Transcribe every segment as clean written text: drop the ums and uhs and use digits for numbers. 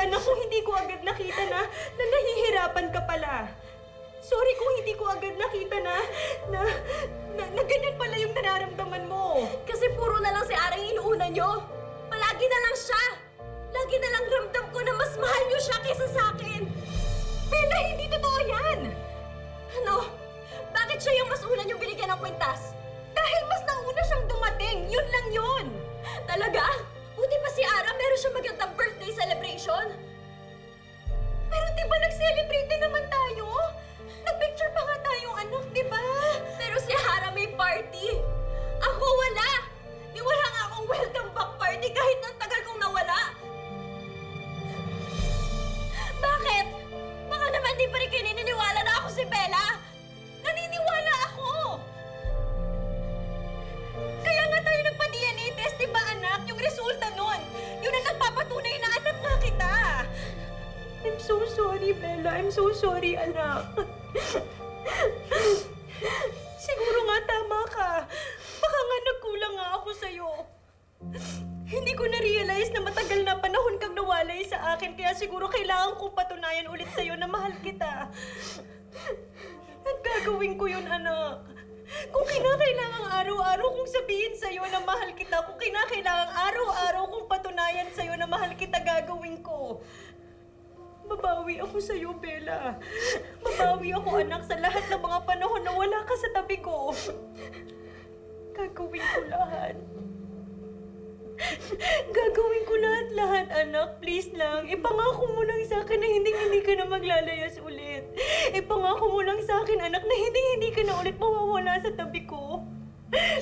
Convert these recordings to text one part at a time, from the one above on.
anak kung hindi ko agad nakita na nahihirapan ka pala. Sorry kung hindi ko agad nakita na ganyan pala yung nararamdaman mo. Kasi puro na lang si Arang inuuna nyo. Palagi na lang siya. Lagi na lang ramdam ko na mas mahal nyo siya kaysa sa akin. Bella, hindi totoo yan! Ano? Bakit siya yung mas una nyo binigyan ng kwintas? Dahil mas nauna siyang dumating, yun lang yun! Talaga? Buti pa si Ara meron siya magandang birthday celebration. Pero di ba nag-celebrate din naman tayo? Nag-picture pa nga tayong anak, di ba? Pero si Hara may party. Ako wala. Yung wala nga akong welcome back party kahit ang tagal kong nawala. Bakit? Baka naman di pa rin kayo naniniwala na ako si Bella. Naniniwala ako! Kaya nga tayo nagpa-DNA test, di ba anak? Yung resulta nun, yun ang nagpapatunay na anak nga kita. I'm so sorry, Bella. I'm so sorry, anak. Siguro nga tama ka. Baka nga nagkulang nga ako sa'yo. Hindi ko na-realize na matagal na panahon kang nawalay sa akin, kaya siguro kailangan kong patunayan ulit sa'yo na mahal kita. At gagawin ko yun, anak. Kung kinakailangang araw-araw kong sabihin sa'yo na mahal kita, kung kinakailangang araw-araw kong patunayan sa'yo na mahal kita, gagawin ko. Babawi ako sa'yo, Bella. Babawi ako, anak, sa lahat ng mga panahon na wala ka sa tabi ko. Gagawin ko lahat. Gagawin ko lahat, anak. Please lang. Ipangako mo lang sa akin na hindi ka na maglalayas ulit. Ipangako mo lang sa akin, anak, na hindi ka na ulit mawawala sa tabi ko.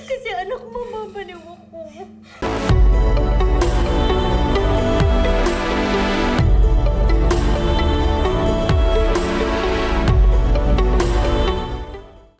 Kasi anak, mamabaliw ako.